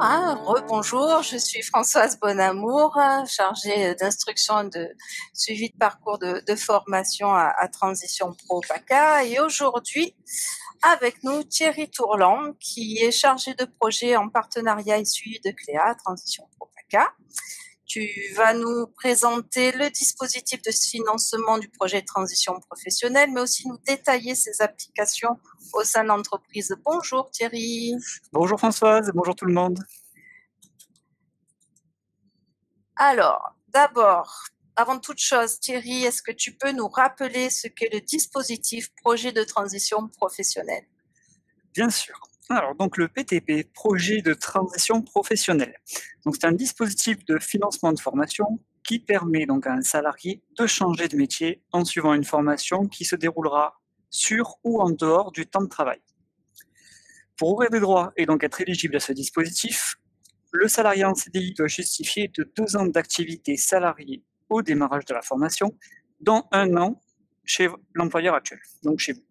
Bonjour, rebonjour, je suis Françoise Bonamour, chargée d'instruction et de suivi de parcours de formation à Transition Pro PACA. Et aujourd'hui, avec nous, Thierry Tourlan, qui est chargé de projet en partenariat et suivi de Cléa, Transition Pro PACA. Tu vas nous présenter le dispositif de financement du projet de transition professionnelle, mais aussi nous détailler ses applications au sein de l'entreprise. Bonjour Thierry. Bonjour Françoise, bonjour tout le monde. Alors, d'abord, avant toute chose, Thierry, est-ce que tu peux nous rappeler ce qu'est le dispositif projet de transition professionnelle? Bien sûr. Alors, donc le PTP, projet de transition professionnelle. Donc, c'est un dispositif de financement de formation qui permet donc à un salarié de changer de métier en suivant une formation qui se déroulera sur ou en dehors du temps de travail. Pour ouvrir des droits et donc être éligible à ce dispositif, le salarié en CDI doit justifier de 2 ans d'activité salariée au démarrage de la formation, dont 1 an chez l'employeur actuel, donc chez vous.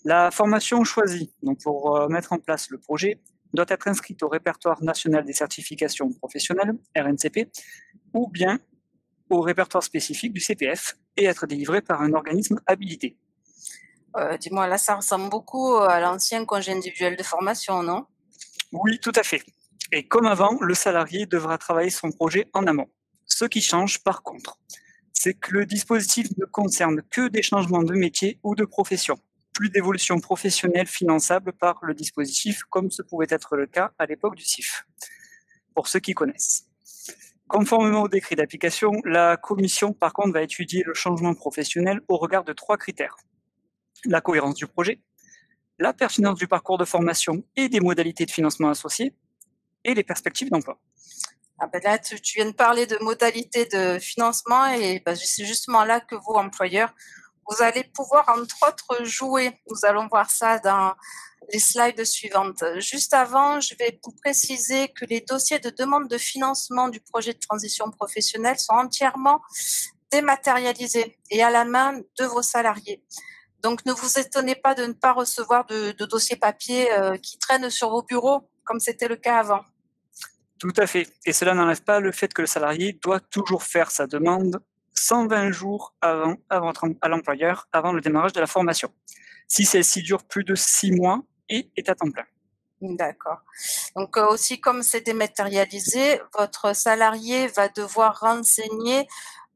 La formation choisie donc pour mettre en place le projet doit être inscrite au répertoire national des certifications professionnelles, RNCP, ou bien au répertoire spécifique du CPF et être délivrée par un organisme habilité. Dis-moi, là, ça ressemble beaucoup à l'ancien congé individuel de formation, non? Oui, tout à fait. Et comme avant, le salarié devra travailler son projet en amont. Ce qui change, par contre, c'est que le dispositif ne concerne que des changements de métier ou de profession, plus d'évolution professionnelle finançable par le dispositif, comme ce pouvait être le cas à l'époque du CIF, pour ceux qui connaissent. Conformément au décret d'application, la commission, par contre, va étudier le changement professionnel au regard de 3 critères. La cohérence du projet, la pertinence du parcours de formation et des modalités de financement associées, et les perspectives d'emploi. Ah ben là, tu viens de parler de modalités de financement et c'est justement là que vous, employeurs, vous allez pouvoir, entre autres, jouer. Nous allons voir ça dans les slides suivantes. Juste avant, je vais vous préciser que les dossiers de demande de financement du projet de transition professionnelle sont entièrement dématérialisés et à la main de vos salariés. Donc, ne vous étonnez pas de ne pas recevoir de dossiers papier qui traînent sur vos bureaux, comme c'était le cas avant. Tout à fait. Et cela n'enlève pas le fait que le salarié doit toujours faire sa demande 120 jours avant à l'employeur, avant le démarrage de la formation, si celle-ci dure plus de 6 mois et est à temps plein. D'accord. Donc aussi, comme c'est dématérialisé, votre salarié va devoir renseigner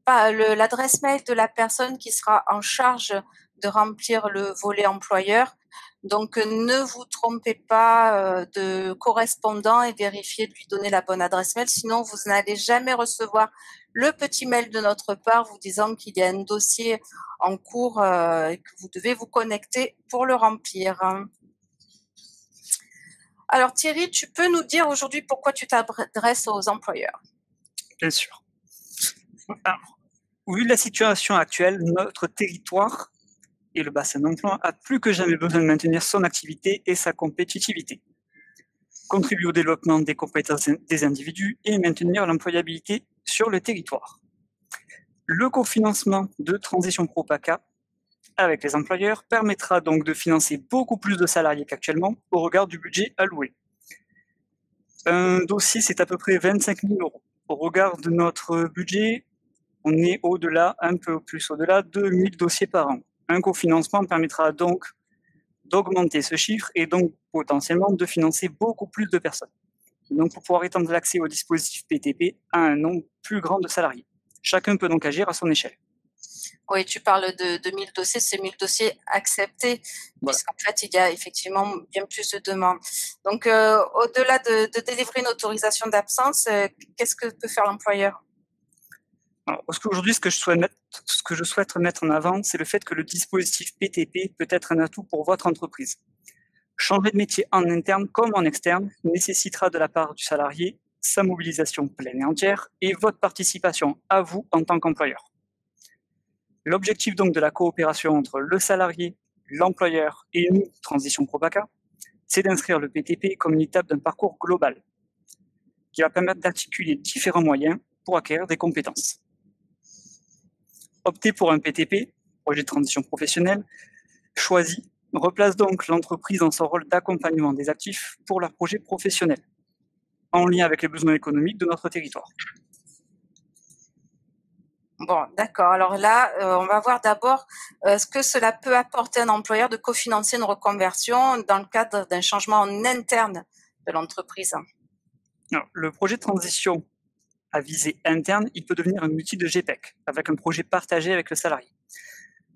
l'adresse mail de la personne qui sera en charge de remplir le volet employeur. Donc ne vous trompez pas de correspondant et vérifiez de lui donner la bonne adresse mail, sinon vous n'allez jamais recevoir le petit mail de notre part vous disant qu'il y a un dossier en cours et que vous devez vous connecter pour le remplir. Alors Thierry, tu peux nous dire aujourd'hui pourquoi tu t'adresses aux employeurs? Bien sûr. Alors, vu la situation actuelle, notre territoire et le bassin d'emploi a plus que jamais besoin de maintenir son activité et sa compétitivité, contribuer au développement des compétences des individus et maintenir l'employabilité sur le territoire. Le cofinancement de Transition Pro PACA avec les employeurs permettra donc de financer beaucoup plus de salariés qu'actuellement au regard du budget alloué. Un dossier, c'est à peu près 25 000 euros. Au regard de notre budget, on est au-delà, un peu plus au-delà de 1 000 dossiers par an. Un cofinancement permettra donc d'augmenter ce chiffre et donc potentiellement de financer beaucoup plus de personnes. Donc pour pouvoir étendre l'accès au dispositif PTP à un nombre plus grand de salariés. Chacun peut donc agir à son échelle. Oui, tu parles de 1000 dossiers, c'est 1000 dossiers acceptés, Voilà. puisqu'en fait, il y a effectivement bien plus de demandes. Donc, au-delà de délivrer une autorisation d'absence, qu'est-ce que peut faire l'employeur? Alors, aujourd'hui, ce que je souhaite mettre en avant, c'est le fait que le dispositif PTP peut être un atout pour votre entreprise. Changer de métier en interne comme en externe nécessitera de la part du salarié sa mobilisation pleine et entière et votre participation à vous en tant qu'employeur. L'objectif donc de la coopération entre le salarié, l'employeur et nous, Transition Pro PACA, c'est d'inscrire le PTP comme une étape d'un parcours global qui va permettre d'articuler différents moyens pour acquérir des compétences. Opter pour un PTP, projet de transition professionnelle, choisi, replace donc l'entreprise dans son rôle d'accompagnement des actifs pour leur projet professionnel. en lien avec les besoins économiques de notre territoire. Bon, d'accord. Alors là, on va voir d'abord ce que cela peut apporter à un employeur de cofinancer une reconversion dans le cadre d'un changement en interne de l'entreprise. Alors, le projet de transition à visée interne, il peut devenir un outil de GPEC, avec un projet partagé avec le salarié.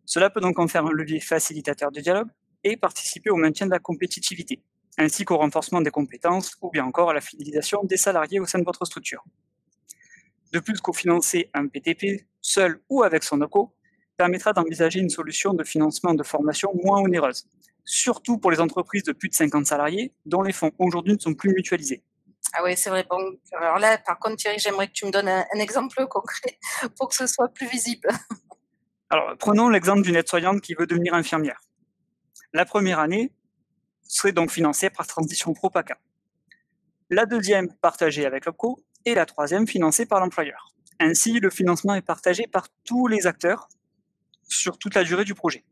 Cela peut donc en faire un levier facilitateur du dialogue et participer au maintien de la compétitivité, ainsi qu'au renforcement des compétences ou bien encore à la fidélisation des salariés au sein de votre structure. De plus, cofinancer un PTP, seul ou avec son OPCO, permettra d'envisager une solution de financement de formation moins onéreuse, surtout pour les entreprises de plus de 50 salariés dont les fonds aujourd'hui ne sont plus mutualisés. Ah oui, c'est vrai. Bon, alors là, par contre, Thierry, j'aimerais que tu me donnes un exemple concret pour que ce soit plus visible. Alors, prenons l'exemple d'une aide-soignante qui veut devenir infirmière. La première année serait donc financée par Transition Pro PACA. La deuxième partagée avec l'OPCO et la troisième financée par l'employeur. Ainsi, le financement est partagé par tous les acteurs sur toute la durée du projet.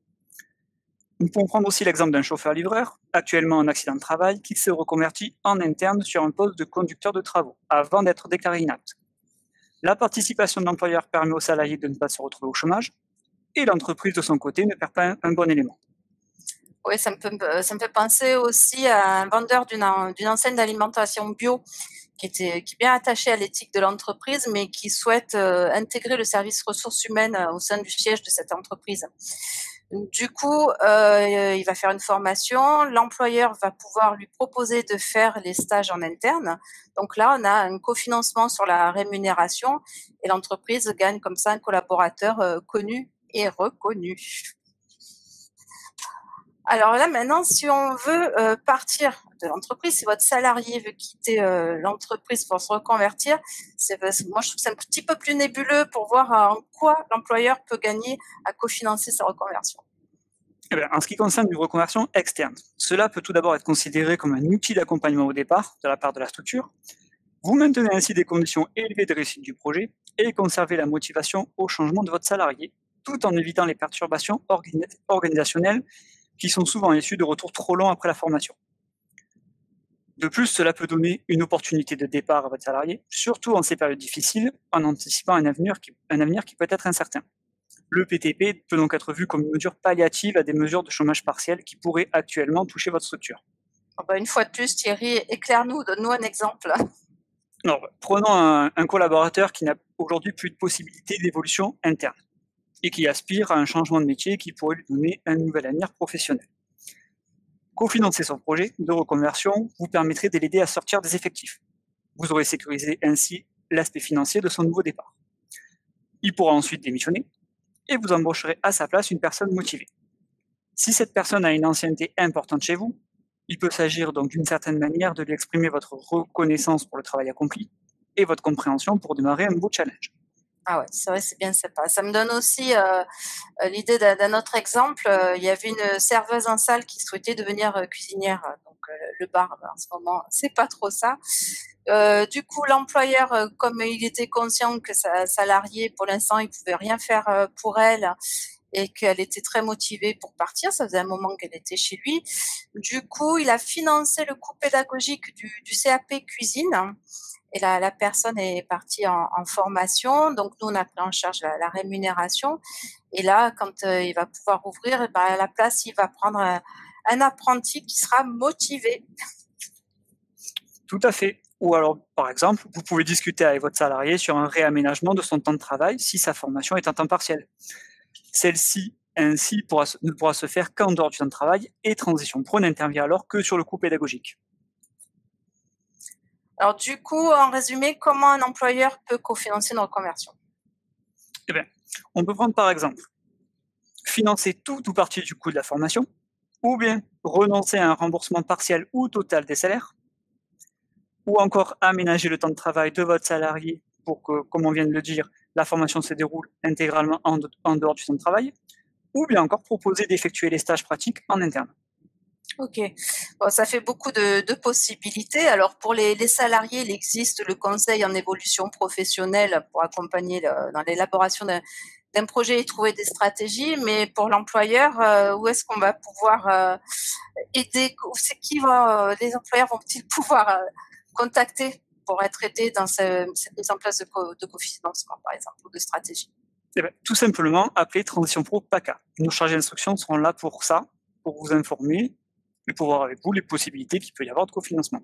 Nous pouvons prendre aussi l'exemple d'un chauffeur-livreur, actuellement en accident de travail, qui se reconvertit en interne sur un poste de conducteur de travaux, avant d'être déclaré inapte. La participation de l'employeur permet aux salariés de ne pas se retrouver au chômage, et l'entreprise, de son côté, ne perd pas un bon élément. Oui, ça me fait penser aussi à un vendeur d'une enseigne d'alimentation bio qui est bien attaché à l'éthique de l'entreprise, mais qui souhaite intégrer le service ressources humaines au sein du siège de cette entreprise. Du coup, il va faire une formation, l'employeur va pouvoir lui proposer de faire les stages en interne. Donc là, on a un cofinancement sur la rémunération et l'entreprise gagne comme ça un collaborateur connu et reconnu. Alors là, maintenant, si on veut partir de l'entreprise, si votre salarié veut quitter l'entreprise pour se reconvertir, moi, je trouve que c'est un petit peu plus nébuleux pour voir en quoi l'employeur peut gagner à cofinancer sa reconversion. Eh bien, en ce qui concerne une reconversion externe, cela peut tout d'abord être considéré comme un outil d'accompagnement au départ de la part de la structure. Vous maintenez ainsi des conditions élevées de réussite du projet et conservez la motivation au changement de votre salarié, tout en évitant les perturbations organisationnelles qui sont souvent issues de retours trop longs après la formation. De plus, cela peut donner une opportunité de départ à votre salarié, surtout en ces périodes difficiles, en anticipant un avenir qui peut être incertain. Le PTP peut donc être vu comme une mesure palliative à des mesures de chômage partiel qui pourraient actuellement toucher votre structure. Une fois de plus, Thierry, éclaire-nous, donne-nous un exemple. Alors, prenons un collaborateur qui n'a aujourd'hui plus de possibilité d'évolution interne et qui aspire à un changement de métier qui pourrait lui donner un nouvel avenir professionnel. Cofinancer son projet de reconversion vous permettrait de l'aider à sortir des effectifs. Vous aurez sécurisé ainsi l'aspect financier de son nouveau départ. Il pourra ensuite démissionner et vous embaucherez à sa place une personne motivée. Si cette personne a une ancienneté importante chez vous, il peut s'agir donc d'une certaine manière de lui exprimer votre reconnaissance pour le travail accompli et votre compréhension pour démarrer un nouveau challenge. Ah ouais, c'est vrai, c'est bien sympa. Ça me donne aussi l'idée d'un autre exemple. Il y avait une serveuse en salle qui souhaitait devenir cuisinière. Donc le bar, en ce moment, c'est pas trop ça. Du coup, l'employeur, comme il était conscient que sa salariée, pour l'instant, il pouvait rien faire pour elle et qu'elle était très motivée pour partir, ça faisait un moment qu'elle était chez lui. Du coup, il a financé le coût pédagogique du CAP cuisine. Et la personne est partie en formation, donc nous on a pris en charge la rémunération. Et là, quand il va pouvoir ouvrir, à la place, il va prendre un apprenti qui sera motivé. Tout à fait. Ou alors, par exemple, vous pouvez discuter avec votre salarié sur un réaménagement de son temps de travail si sa formation est en temps partiel. Celle-ci, ainsi, ne pourra se faire qu'en dehors du temps de travail et Transition Pro n'intervient alors que sur le coût pédagogique. Alors du coup, en résumé, comment un employeur peut cofinancer une reconversion? Eh bien, on peut prendre par exemple financer tout ou partie du coût de la formation, ou bien renoncer à un remboursement partiel ou total des salaires, ou encore aménager le temps de travail de votre salarié pour que, comme on vient de le dire, la formation se déroule intégralement en dehors du temps de travail, ou bien encore proposer d'effectuer les stages pratiques en interne. Ok, bon, ça fait beaucoup de possibilités. Alors pour les salariés, il existe le conseil en évolution professionnelle pour accompagner dans l'élaboration d'un projet et trouver des stratégies. Mais pour l'employeur, où est-ce qu'on va pouvoir aider? C'est qui les employeurs vont-ils pouvoir contacter pour être aidé dans cette mise en place de cofinancement, par exemple, ou de stratégie? Eh ben, tout simplement, appelez Transition Pro PACA. Nos chargés d'instruction seront là pour ça, pour vous informer et pour voir avec vous les possibilités qu'il peut y avoir de cofinancement.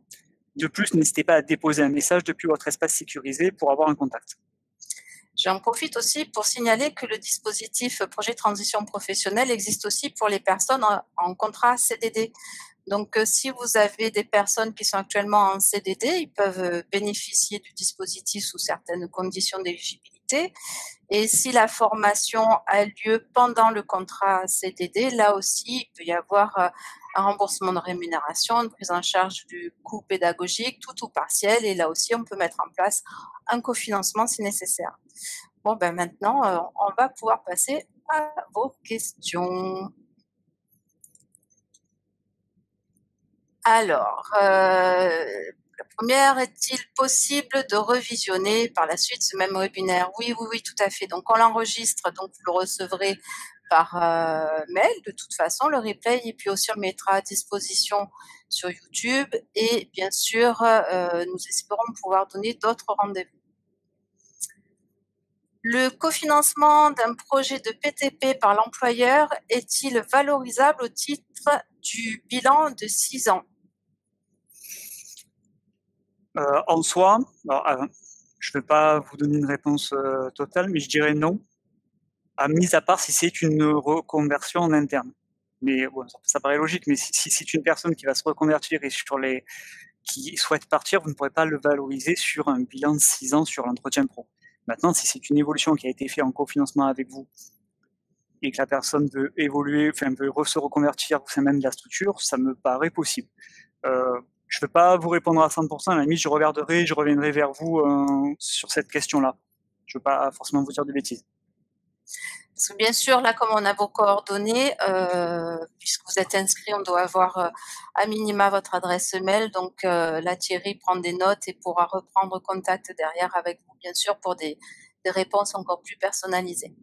De plus, n'hésitez pas à déposer un message depuis votre espace sécurisé pour avoir un contact. J'en profite aussi pour signaler que le dispositif projet transition professionnelle existe aussi pour les personnes en contrat CDD. Donc, si vous avez des personnes qui sont actuellement en CDD, ils peuvent bénéficier du dispositif sous certaines conditions d'éligibilité. Et si la formation a lieu pendant le contrat CDD, là aussi, il peut y avoir un remboursement de rémunération, une prise en charge du coût pédagogique, tout ou partiel. Et là aussi, on peut mettre en place un cofinancement si nécessaire. Bon, ben maintenant, on va pouvoir passer à vos questions. Alors, la première, est-il possible de revisionner par la suite ce même webinaire? Oui, oui, oui, tout à fait. Donc, on l'enregistre, donc vous le recevrez par mail de toute façon, le replay, et puis aussi on le mettra à disposition sur YouTube. Et bien sûr, nous espérons pouvoir donner d'autres rendez-vous. Le cofinancement d'un projet de PTP par l'employeur est-il valorisable au titre du bilan de 6 ans? En soi, alors, je ne vais pas vous donner une réponse totale, mais je dirais non, mis à part si c'est une reconversion en interne. Mais bon, ça paraît logique, mais si c'est une personne qui va se reconvertir et qui souhaite partir, vous ne pourrez pas le valoriser sur un bilan de 6 ans sur l'entretien pro. Maintenant, si c'est une évolution qui a été faite en cofinancement avec vous et que la personne veut évoluer, enfin veut se reconvertir au sein même de la structure, ça me paraît possible. Je ne peux pas vous répondre à 100%, à la limite, je regarderai, je reviendrai vers vous sur cette question-là. Je ne veux pas forcément vous dire de bêtises. Parce que bien sûr, là, comme on a vos coordonnées, puisque vous êtes inscrit, on doit avoir à minima votre adresse mail. Donc là, Thierry prend des notes et pourra reprendre contact derrière avec vous, bien sûr, pour des réponses encore plus personnalisées.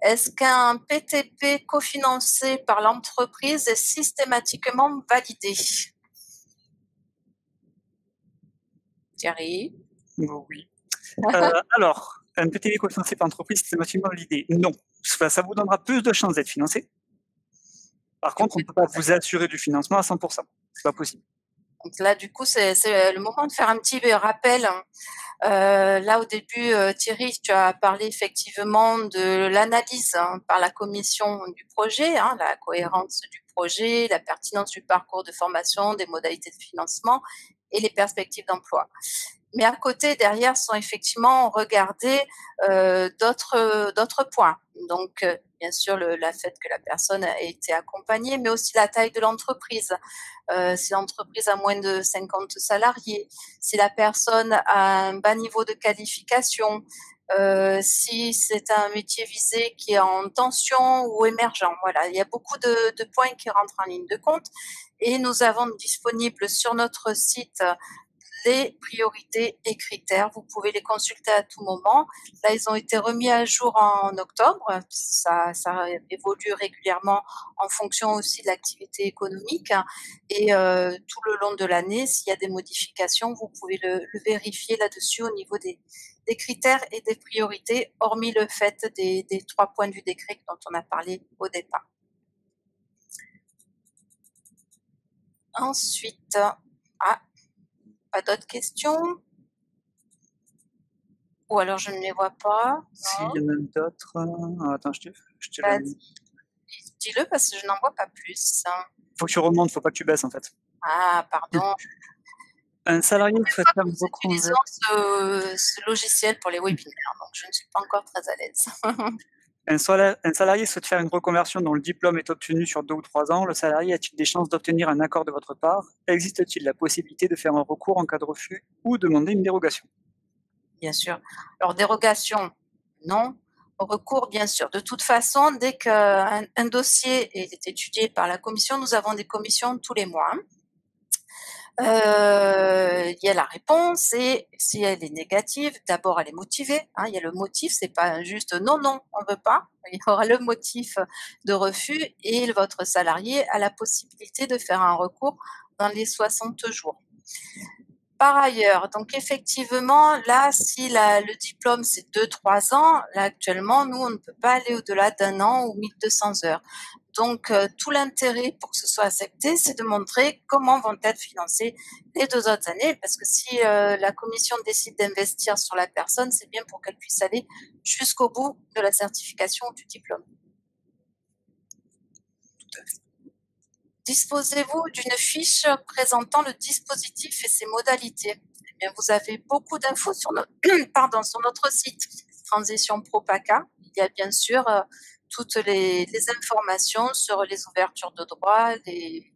Est-ce qu'un PTP cofinancé par l'entreprise est systématiquement validé? Thierry? Oui. Alors, un PTP cofinancé par l'entreprise, systématiquement validé? Non. Ça vous donnera plus de chances d'être financé. Par contre, on ne peut pas vous assurer du financement à 100%. C'est pas possible. Donc là, du coup, c'est le moment de faire un petit rappel. Là, au début, Thierry, tu as parlé effectivement de l'analyse par la commission du projet, la cohérence du projet, la pertinence du parcours de formation, des modalités de financement et les perspectives d'emploi. Mais à côté, derrière, sont effectivement regardés d'autres points. Donc, bien sûr, le fait que la personne ait été accompagnée, mais aussi la taille de l'entreprise. Si l'entreprise a moins de 50 salariés, si la personne a un bas niveau de qualification, si c'est un métier visé qui est en tension ou émergent. Voilà, il y a beaucoup de points qui rentrent en ligne de compte. Et nous avons disponible sur notre site les priorités et critères. Vous pouvez les consulter à tout moment. Là, ils ont été remis à jour en octobre. Ça évolue régulièrement en fonction aussi de l'activité économique. Et tout le long de l'année, s'il y a des modifications, vous pouvez le vérifier là-dessus au niveau des critères et des priorités, hormis le fait des 3 points du décret dont on a parlé au départ. Ensuite, pas d'autres questions? Ou alors je ne les vois pas. S'il y en a d'autres. Attends, je te la... Dis-le parce que je n'en vois pas plus. Faut que tu remontes, faut pas que tu baisses en fait. Ah, pardon. Un salarié souhaite faire une reconversion. Ce logiciel pour les webinaires, donc je ne suis pas encore très à l'aise. Un salarié souhaite faire une reconversion dont le diplôme est obtenu sur 2 ou 3 ans. Le salarié a-t-il des chances d'obtenir un accord de votre part? Existe-t-il la possibilité de faire un recours en cas de refus ou demander une dérogation? Bien sûr. Alors, dérogation, non. Recours, bien sûr. De toute façon, dès qu'un dossier est étudié par la commission, nous avons des commissions tous les mois. Il y a la réponse et si elle est négative, d'abord elle est motivée. Il y a le motif, c'est pas juste non, non, on veut pas. Il y aura le motif de refus et votre salarié a la possibilité de faire un recours dans les 60 jours. Par ailleurs, donc effectivement, là, si le diplôme c'est 2-3 ans, là actuellement, nous, on ne peut pas aller au-delà d'1 an ou 1200 heures. Donc, tout l'intérêt pour que ce soit accepté, c'est de montrer comment vont être financées les 2 autres années, parce que si la commission décide d'investir sur la personne, c'est bien pour qu'elle puisse aller jusqu'au bout de la certification ou du diplôme. Disposez-vous d'une fiche présentant le dispositif et ses modalités. Eh bien, vous avez beaucoup d'infos sur, sur notre site Transition Pro PACA. Il y a bien sûr toutes les informations sur les ouvertures de droit, les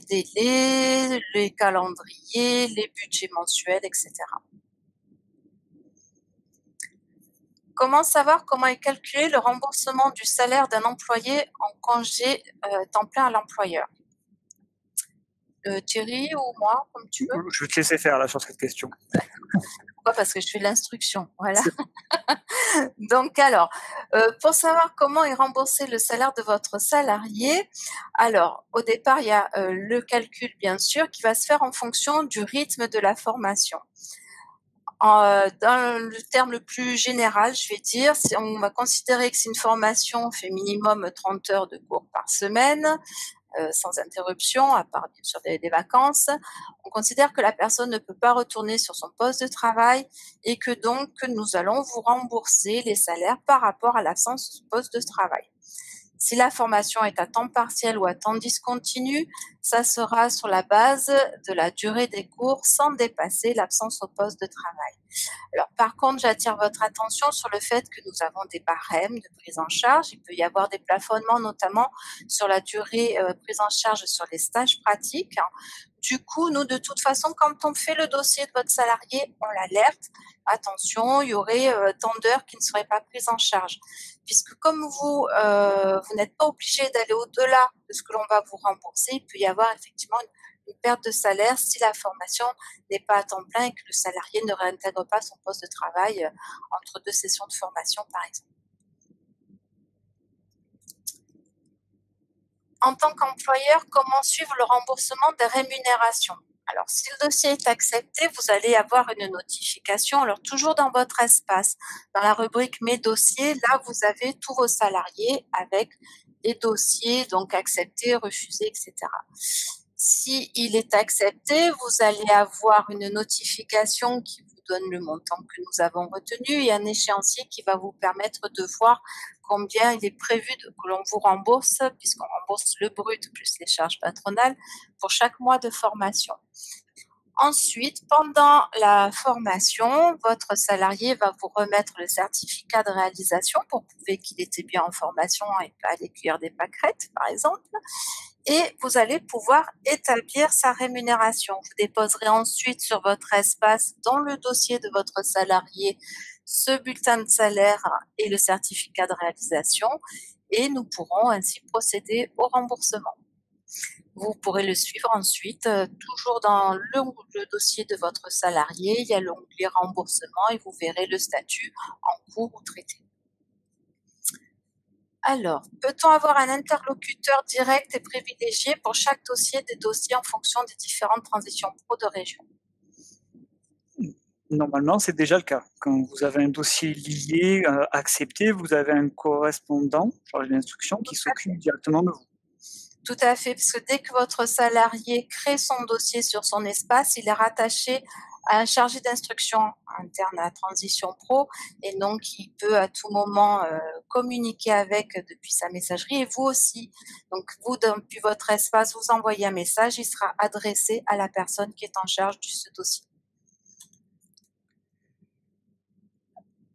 délais, les calendriers, les budgets mensuels, etc. Comment savoir comment est calculé le remboursement du salaire d'un employé en congé temps plein à l'employeur? Thierry ou moi, comme tu veux. Je vais te laisser faire là sur cette question. Pourquoi? Parce que je fais l'instruction, voilà. Donc alors, pour savoir comment est remboursé le salaire de votre salarié, alors au départ, il y a le calcul bien sûr qui va se faire en fonction du rythme de la formation. Dans le terme le plus général, je vais dire, on va considérer que c'est une formation fait minimum 30 heures de cours par semaine, sans interruption, à part bien sûr des vacances. On considère que la personne ne peut pas retourner sur son poste de travail et que donc nous allons vous rembourser les salaires par rapport à l'absence de poste de travail. Si la formation est à temps partiel ou à temps discontinu, ça sera sur la base de la durée des cours sans dépasser l'absence au poste de travail. Alors, par contre, j'attire votre attention sur le fait que nous avons des barèmes de prise en charge. Il peut y avoir des plafonnements, notamment sur la durée prise en charge sur les stages pratiques. Du coup, nous, de toute façon, quand on fait le dossier de votre salarié, on l'alerte. Attention, il y aurait tant d'heures qui ne seraient pas prises en charge. Puisque comme vous n'êtes pas obligé d'aller au-delà de ce que l'on va vous rembourser, il peut y avoir effectivement une perte de salaire si la formation n'est pas à temps plein et que le salarié ne réintègre pas son poste de travail entre 2 sessions de formation, par exemple. En tant qu'employeur, comment suivre le remboursement des rémunérations? Alors, si le dossier est accepté, vous allez avoir une notification. Alors, toujours dans votre espace, dans la rubrique Mes dossiers, là, vous avez tous vos salariés avec les dossiers, donc acceptés, refusés, etc. Si il est accepté, vous allez avoir une notification qui vous donne le montant que nous avons retenu et un échéancier qui va vous permettre de voir combien il est prévu que l'on vous rembourse, puisqu'on rembourse le brut plus les charges patronales pour chaque mois de formation. Ensuite, pendant la formation, votre salarié va vous remettre le certificat de réalisation pour prouver qu'il était bien en formation et pas aller cueillir des pâquerettes, par exemple. Et vous allez pouvoir établir sa rémunération. Vous déposerez ensuite sur votre espace, dans le dossier de votre salarié, ce bulletin de salaire et le certificat de réalisation, et nous pourrons ainsi procéder au remboursement. Vous pourrez le suivre ensuite, toujours dans le dossier de votre salarié, il y a l'onglet remboursement et vous verrez le statut en cours ou traité. Alors, peut-on avoir un interlocuteur direct et privilégié pour chaque dossier des dossiers en fonction des différentes transitions pro de région? Normalement, c'est déjà le cas. Quand vous avez un dossier lié, accepté, vous avez un correspondant chargé d'instruction qui s'occupe directement de vous. Tout à fait, parce que dès que votre salarié crée son dossier sur son espace, il est rattaché à un chargé d'instruction interne à Transition Pro et donc il peut à tout moment communiquer avec depuis sa messagerie et vous aussi. Donc vous, depuis votre espace, vous envoyez un message, il sera adressé à la personne qui est en charge de ce dossier.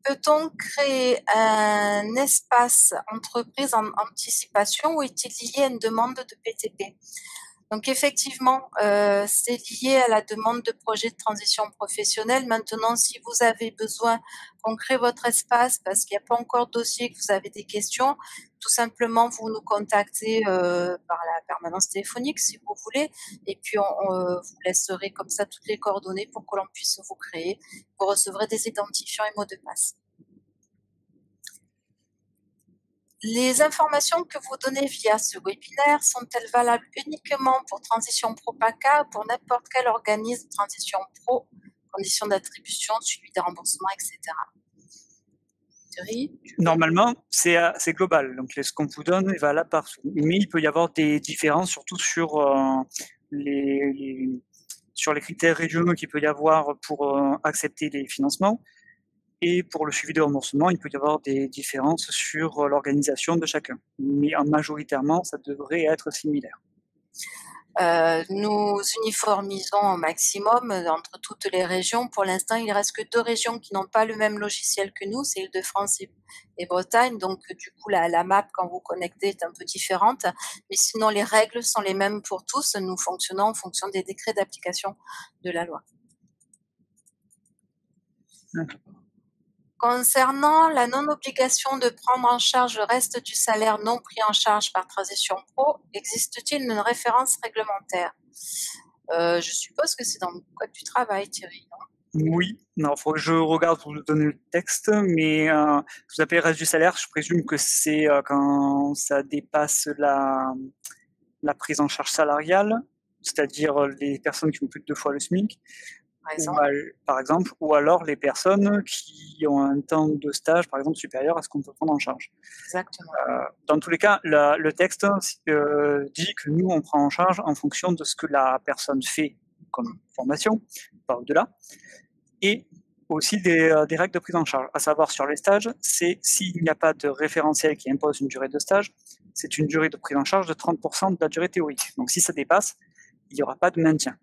Peut-on créer un espace entreprise en anticipation ou est-il lié à une demande de PTP? Donc effectivement, c'est lié à la demande de projet de transition professionnelle. Maintenant, si vous avez besoin qu'on crée votre espace parce qu'il n'y a pas encore de dossier, que vous avez des questions, tout simplement, vous nous contactez par la permanence téléphonique si vous voulez, et puis on vous laisserez comme ça toutes les coordonnées pour que l'on puisse vous créer. Vous recevrez des identifiants et mots de passe. Les informations que vous donnez via ce webinaire sont-elles valables uniquement pour Transition Pro PACA ou pour n'importe quel organisme Transition Pro, conditions d'attribution, suivi des remboursements, etc. Thierry, Normalement, c'est global. Donc, ce qu'on vous donne est valable partout. Mais il peut y avoir des différences, surtout sur les critères régionaux qu'il peut y avoir pour accepter les financements. Et pour le suivi de remboursement, il peut y avoir des différences sur l'organisation de chacun. Mais majoritairement, ça devrait être similaire. Nous uniformisons au maximum entre toutes les régions. Pour l'instant, il ne reste que 2 régions qui n'ont pas le même logiciel que nous, c'est Île-de-France et Bretagne. Donc, du coup, la map, quand vous connectez, est un peu différente. Mais sinon, les règles sont les mêmes pour tous. Nous fonctionnons en fonction des décrets d'application de la loi. Concernant la non-obligation de prendre en charge le reste du salaire non pris en charge par Transition Pro, existe-t-il une référence réglementaire? Je suppose que c'est dans le code du travail, Thierry, non? Oui, non, il faut que je regarde pour vous donner le texte, mais vous appelez reste du salaire, je présume que c'est quand ça dépasse la prise en charge salariale, c'est-à-dire les personnes qui ont plus de 2 fois le SMIC, par exemple, ou alors les personnes qui ont un temps de stage, par exemple, supérieur à ce qu'on peut prendre en charge. Exactement. Dans tous les cas, le texte dit que nous, on prend en charge en fonction de ce que la personne fait comme formation, pas au-delà, et aussi des règles de prise en charge. À savoir, sur les stages, c'est s'il n'y a pas de référentiel qui impose une durée de stage, c'est une durée de prise en charge de 30% de la durée théorique. Donc si ça dépasse, il n'y aura pas de maintien.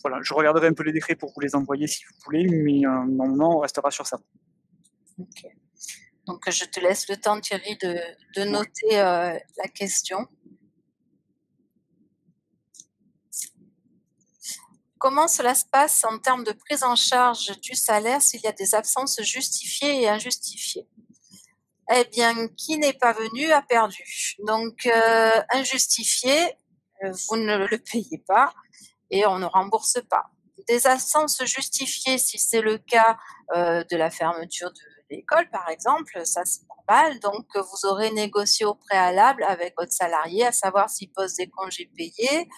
Voilà, je regarderai un peu les décrets pour vous les envoyer si vous voulez, mais normalement, on restera sur ça. Okay. Donc, je te laisse le temps, Thierry, de noter la question. Comment cela se passe en termes de prise en charge du salaire s'il y a des absences justifiées et injustifiées? Eh bien, qui n'est pas venu a perdu. Donc, injustifié, vous ne le payez pas et on ne rembourse pas. Des absences justifiées, si c'est le cas de la fermeture de l'école, par exemple, ça c'est normal. Donc, vous aurez négocié au préalable avec votre salarié, à savoir s'il pose des congés payés,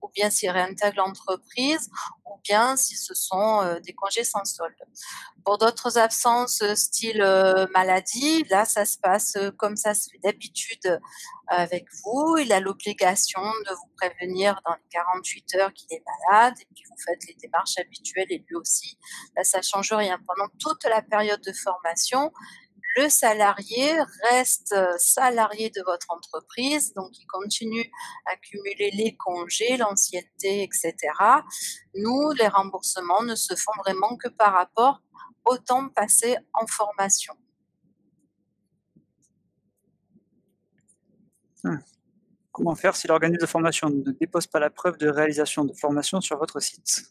ou bien s'il réintègre l'entreprise, ou bien si ce sont des congés sans solde. Pour d'autres absences, style maladie, là, ça se passe comme ça se fait d'habitude avec vous. Il a l'obligation de vous prévenir dans les 48 heures qu'il est malade et puis vous faites les démarches habituelles et lui aussi. Là, ça ne change rien. Pendant toute la période de formation, le salarié reste salarié de votre entreprise, donc il continue à cumuler les congés, l'ancienneté, etc. Nous, les remboursements ne se font vraiment que par rapport au temps passé en formation. Comment faire si l'organisme de formation ne dépose pas la preuve de réalisation de formation sur votre site?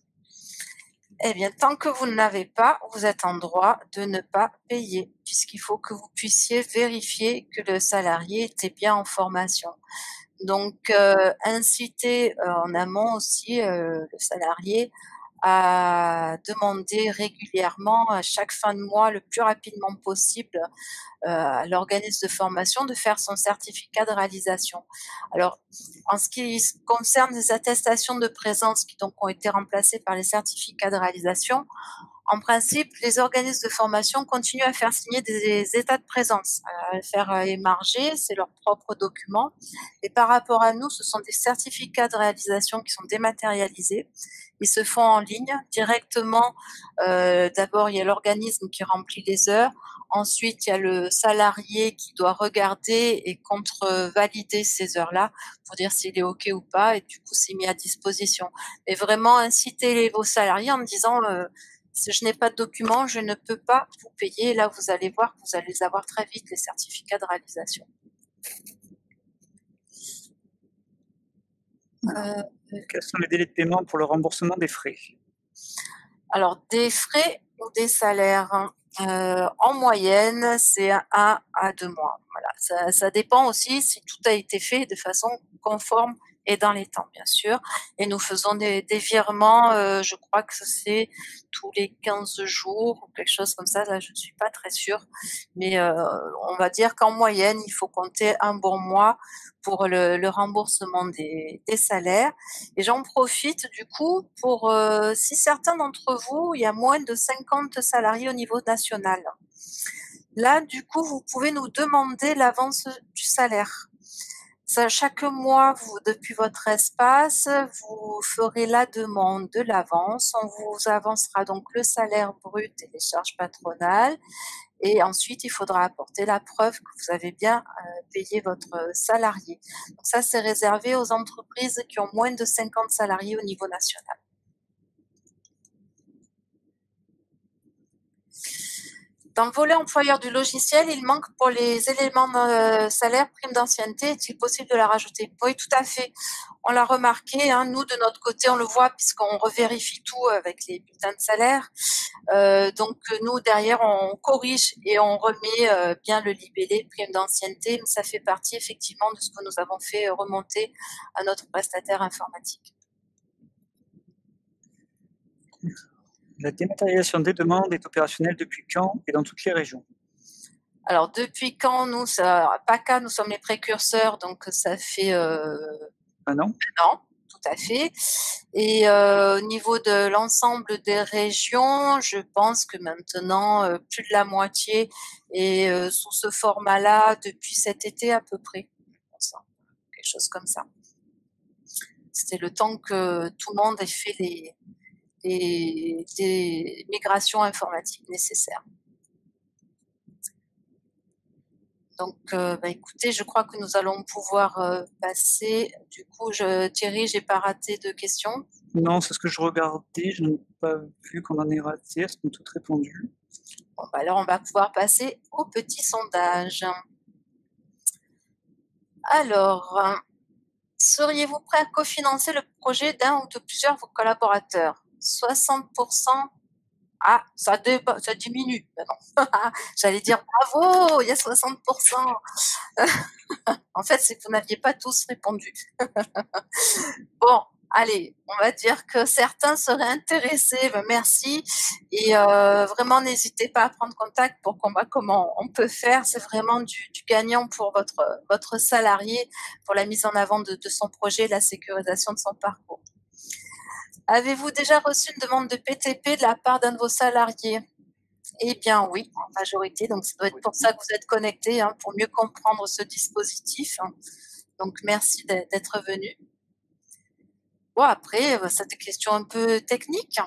Eh bien, tant que vous ne l'avez pas, vous êtes en droit de ne pas payer, puisqu'il faut que vous puissiez vérifier que le salarié était bien en formation. Donc, inciter en amont aussi le salarié à demander régulièrement, à chaque fin de mois, le plus rapidement possible, à l'organisme de formation de faire son certificat de réalisation. Alors, en ce qui concerne les attestations de présence qui donc ont été remplacées par les certificats de réalisation, en principe, les organismes de formation continuent à faire signer des états de présence, à les faire émarger, c'est leur propre document. Et par rapport à nous, ce sont des certificats de réalisation qui sont dématérialisés. Ils se font en ligne directement. D'abord, il y a l'organisme qui remplit les heures. Ensuite, il y a le salarié qui doit regarder et contre-valider ces heures-là pour dire s'il est OK ou pas. Et du coup, c'est mis à disposition. Et vraiment inciter vos salariés en me disant si je n'ai pas de document, je ne peux pas vous payer. Là, vous allez voir que vous allez les avoir très vite, les certificats de réalisation. Quels sont les délais de paiement pour le remboursement des frais? Alors, des frais ou des salaires, en moyenne, c'est 1 à 2 mois. Voilà. Ça dépend aussi si tout a été fait de façon conforme et dans les temps, bien sûr. Et nous faisons des virements, je crois que c'est tous les 15 jours ou quelque chose comme ça. Là, je ne suis pas très sûre. Mais on va dire qu'en moyenne, il faut compter un bon mois pour le remboursement des salaires. Et j'en profite du coup pour, si certains d'entre vous, il y a moins de 50 salariés au niveau national. Là, du coup, vous pouvez nous demander l'avance du salaire. Ça, chaque mois, vous, depuis votre espace, vous ferez la demande de l'avance. On vous avancera donc le salaire brut et les charges patronales. Et ensuite, il faudra apporter la preuve que vous avez bien payé votre salarié. Donc ça, c'est réservé aux entreprises qui ont moins de 50 salariés au niveau national. Dans le volet employeur du logiciel, il manque pour les éléments de salaire, prime d'ancienneté. Est-il possible de la rajouter? Oui, tout à fait. On l'a remarqué, hein, nous, de notre côté, on le voit puisqu'on revérifie tout avec les bulletins de salaire. Donc, nous, derrière, on corrige et on remet bien le libellé prime d'ancienneté. Mais ça fait partie, effectivement, de ce que nous avons fait remonter à notre prestataire informatique. La dématérialisation des demandes est opérationnelle depuis quand et dans toutes les régions? Alors, depuis quand nous, PACA, nous sommes les précurseurs, donc ça fait Un an? an, tout à fait. Et au niveau de l'ensemble des régions, je pense que maintenant, plus de la moitié est sous ce format-là depuis cet été à peu près. Quelque chose comme ça. C'était le temps que tout le monde ait fait les migrations informatiques nécessaires. Donc, écoutez, je crois que nous allons pouvoir passer. Du coup, Thierry, j'ai pas raté de questions. Non, c'est ce que je regardais. Je n'ai pas vu qu'on en ait raté. Elles sont toutes répondues. Bon, alors, on va pouvoir passer au petit sondage. Alors, seriez-vous prêt à cofinancer le projet d'un ou de plusieurs de vos collaborateurs? 60%. Ah, ça diminue. Ben non. J'allais dire bravo, il y a 60%. En fait, c'est que vous n'aviez pas tous répondu. Bon, allez, on va dire que certains seraient intéressés. Ben, merci. Et vraiment, n'hésitez pas à prendre contact pour qu'on voit comment on peut faire. C'est vraiment du gagnant pour votre salarié, pour la mise en avant de son projet, la sécurisation de son parcours. Avez-vous déjà reçu une demande de PTP de la part d'un de vos salariés? Eh bien oui, en majorité. Donc ça doit être pour ça que vous êtes connectés, hein, pour mieux comprendre ce dispositif. Donc merci d'être venu. Bon, après, c'est des questions un peu techniques.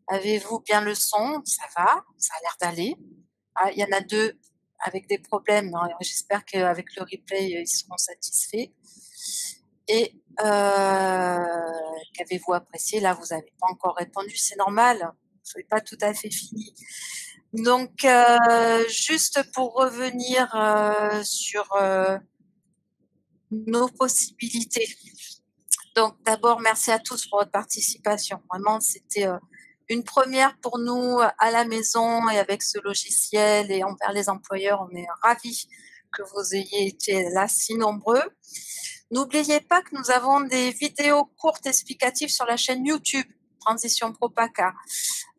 Avez-vous bien le son? Ça va, ça a l'air d'aller. Ah, il y en a deux avec des problèmes. J'espère qu'avec le replay, ils seront satisfaits. Et qu'avez-vous apprécié? Là, vous n'avez pas encore répondu, c'est normal. Vous n'avez pas tout à fait fini. Donc, juste pour revenir sur nos possibilités. Donc, d'abord, merci à tous pour votre participation. Vraiment, c'était une première pour nous à la maison et avec ce logiciel et envers les employeurs. On est ravis que vous ayez été là si nombreux. N'oubliez pas que nous avons des vidéos courtes explicatives sur la chaîne YouTube Transition Pro PACA.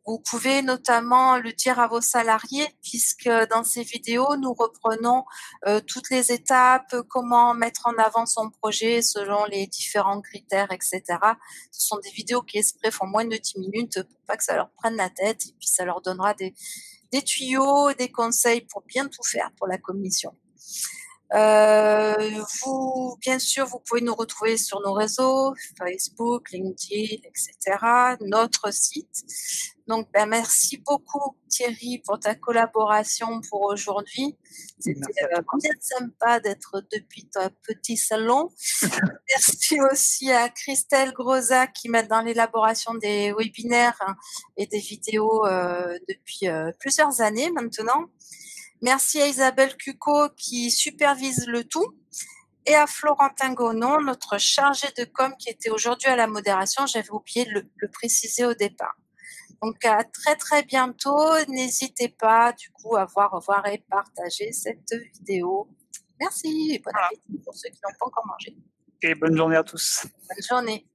Vous pouvez notamment le dire à vos salariés puisque dans ces vidéos, nous reprenons toutes les étapes, comment mettre en avant son projet selon les différents critères, etc. Ce sont des vidéos qui exprès font moins de 10 minutes pour pas que ça leur prenne la tête et puis ça leur donnera des tuyaux, des conseils pour bien tout faire pour la commission. Bien sûr, vous pouvez nous retrouver sur nos réseaux, Facebook, LinkedIn, etc., notre site. Donc, merci beaucoup Thierry pour ta collaboration pour aujourd'hui. C'était bien sympa d'être depuis ton petit salon. Merci aussi à Christelle Groza qui m'aide dans l'élaboration des webinaires et des vidéos depuis plusieurs années maintenant. Merci à Isabelle Cucot qui supervise le tout et à Florentin Gonon, notre chargé de com qui était aujourd'hui à la modération. J'avais oublié de le préciser au départ. Donc à très très bientôt. N'hésitez pas du coup à revoir et partager cette vidéo. Merci et bon appétit pour ceux qui n'ont pas encore mangé. et bonne journée à tous. Bonne journée.